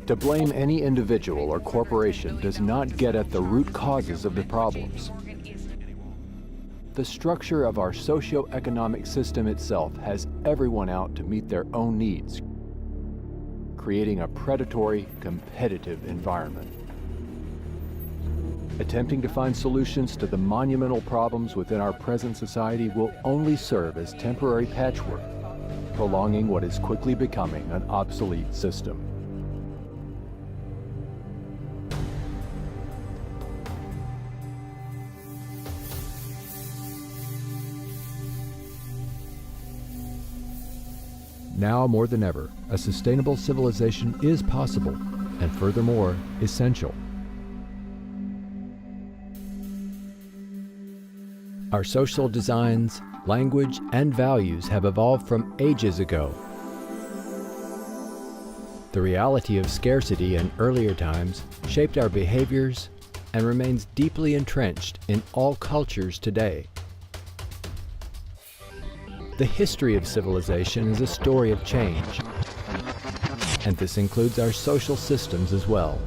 To blame any individual or corporation does not get at the root causes of the problems. The structure of our socio-economic system itself has everyone out to meet their own needs, creating a predatory, competitive environment. Attempting to find solutions to the monumental problems within our present society will only serve as temporary patchwork, prolonging what is quickly becoming an obsolete system. Now more than ever, a sustainable civilization is possible, and furthermore, essential. Our social designs, language, and values have evolved from ages ago. The reality of scarcity in earlier times shaped our behaviors and remains deeply entrenched in all cultures today. The history of civilization is a story of change, and this includes our social systems as well.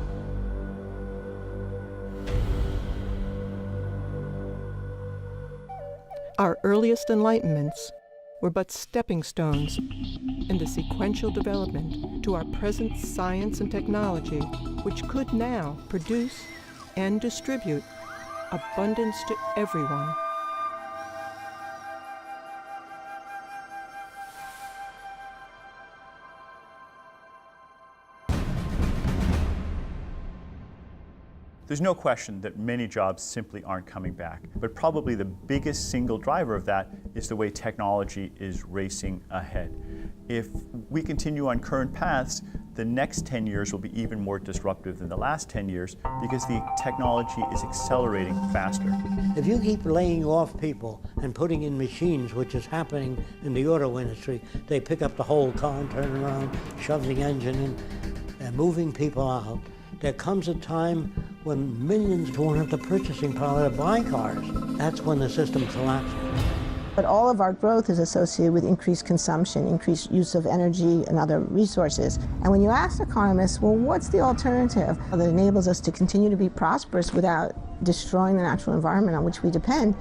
Our earliest enlightenments were but stepping stones in the sequential development to our present science and technology, which could now produce and distribute abundance to everyone. There's no question that many jobs simply aren't coming back, but probably the biggest single driver of that is the way technology is racing ahead. If we continue on current paths, the next 10 years will be even more disruptive than the last 10 years because the technology is accelerating faster. If you keep laying off people and putting in machines, which is happening in the auto industry, they pick up the whole car and turn around, shove the engine in, and moving people out. There comes a time when millions won't have the purchasing power to buy cars. That's when the system collapses. But all of our growth is associated with increased consumption, increased use of energy and other resources. And when you ask economists, well, what's the alternative that enables us to continue to be prosperous without destroying the natural environment on which we depend?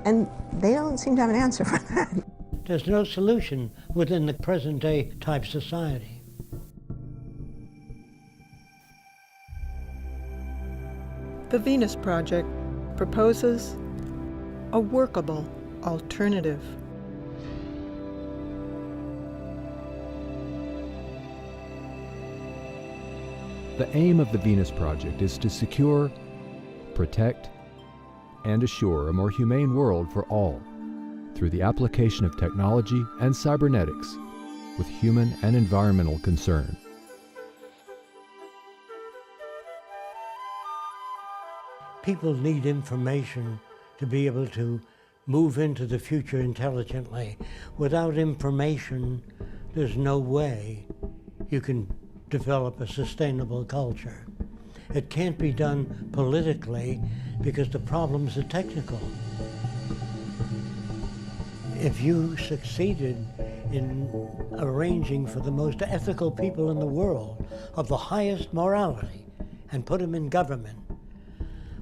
And they don't seem to have an answer for that. There's no solution within the present-day type society. The Venus Project proposes a workable alternative. The aim of the Venus Project is to secure, protect, and assure a more humane world for all through the application of technology and cybernetics with human and environmental concern. People need information to be able to move into the future intelligently. Without information, there's no way you can develop a sustainable culture. It can't be done politically because the problems are technical. If you succeeded in arranging for the most ethical people in the world of the highest morality and put them in government,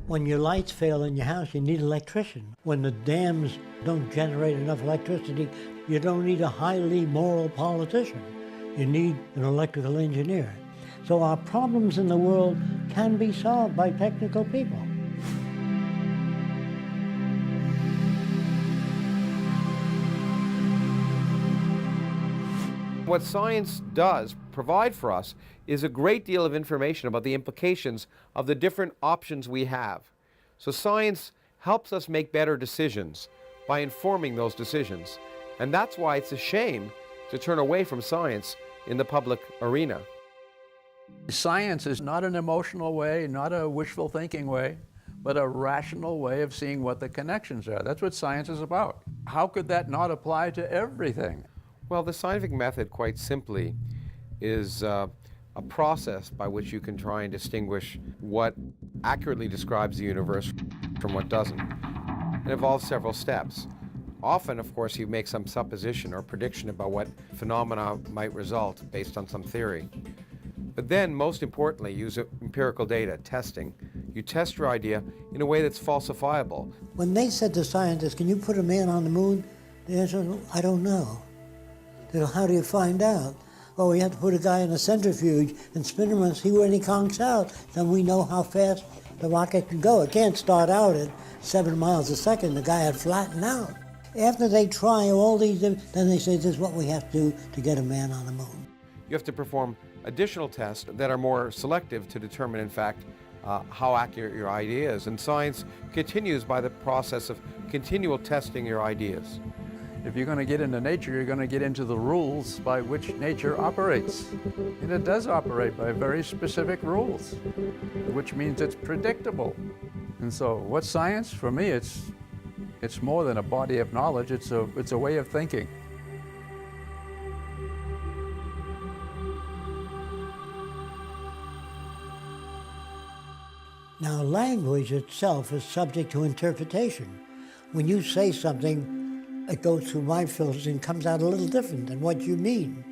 when your lights fail in your house, you need an electrician. When the dams don't generate enough electricity, you don't need a highly moral politician. You need an electrical engineer. So our problems in the world can be solved by technical people. What science does provide for us is a great deal of information about the implications of the different options we have. So science helps us make better decisions by informing those decisions. And that's why it's a shame to turn away from science in the public arena. Science is not an emotional way, not a wishful thinking way, but a rational way of seeing what the connections are. That's what science is about. How could that not apply to everything? Well, the scientific method, quite simply, is a process by which you can try and distinguish what accurately describes the universe from what doesn't. It involves several steps. Often, of course, you make some supposition or prediction about what phenomena might result based on some theory. But then, most importantly, use empirical data, testing. You test your idea in a way that's falsifiable. When they said to scientists, can you put a man on the moon? The answer was, I don't know. They go, how do you find out? Well, we have to put a guy in a centrifuge and spin him and see when he conks out. Then we know how fast the rocket can go. It can't start out at 7 miles a second. The guy had flattened out. After they try all these, then they say, this is what we have to do to get a man on the moon. You have to perform additional tests that are more selective to determine, in fact, how accurate your idea is. And science continues by the process of continual testing your ideas. If you're going to get into nature, you're going to get into the rules by which nature operates. And it does operate by very specific rules, which means it's predictable. And so what's science? For me, it's more than a body of knowledge, it's a way of thinking. Now, language itself is subject to interpretation. When you say something, it goes through my filters and comes out a little different than what you mean.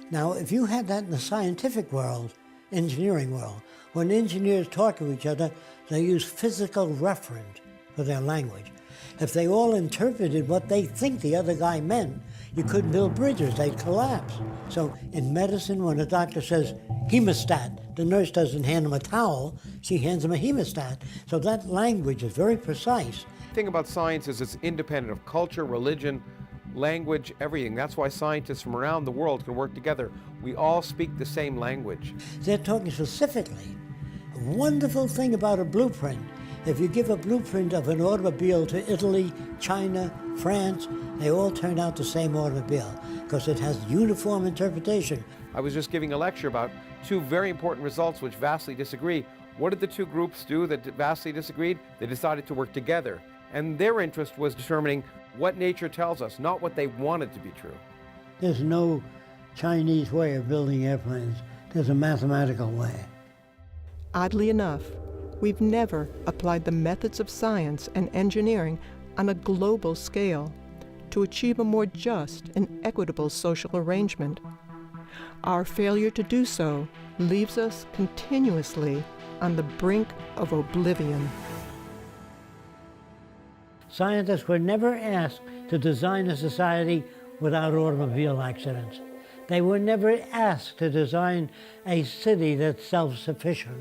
Now, if you had that in the scientific world, engineering world, when engineers talk to each other, they use physical reference for their language. If they all interpreted what they think the other guy meant, you couldn't build bridges, they'd collapse. So in medicine, when a doctor says hemostat, the nurse doesn't hand him a towel, she hands him a hemostat. So that language is very precise. The thing about science is it's independent of culture, religion, language, everything. That's why scientists from around the world can work together. We all speak the same language. They're talking specifically. A wonderful thing about a blueprint, if you give a blueprint of an automobile to Italy, China, France, they all turn out the same automobile because it has uniform interpretation. I was just giving a lecture about two very important results which vastly disagree. What did the two groups do that vastly disagreed? They decided to work together. And their interest was determining what nature tells us, not what they wanted to be true. There's no Chinese way of building airplanes. There's a mathematical way. Oddly enough, we've never applied the methods of science and engineering on a global scale to achieve a more just and equitable social arrangement. Our failure to do so leaves us continuously on the brink of oblivion. Scientists were never asked to design a society without automobile accidents. They were never asked to design a city that's self-sufficient.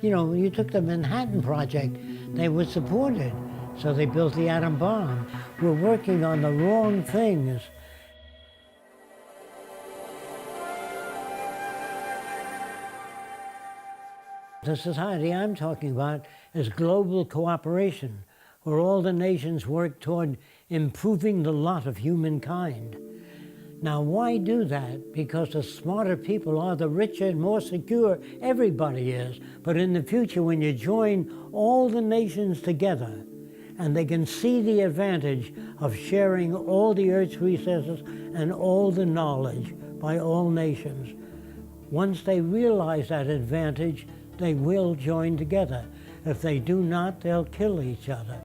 You know, when you took the Manhattan Project, they were supported, so they built the atom bomb. We're working on the wrong things. The society I'm talking about is global cooperation, where all the nations work toward improving the lot of humankind. Now, why do that? Because the smarter people are, the richer and more secure everybody is. But in the future, when you join all the nations together, and they can see the advantage of sharing all the Earth's resources and all the knowledge by all nations, once they realize that advantage, they will join together. If they do not, they'll kill each other.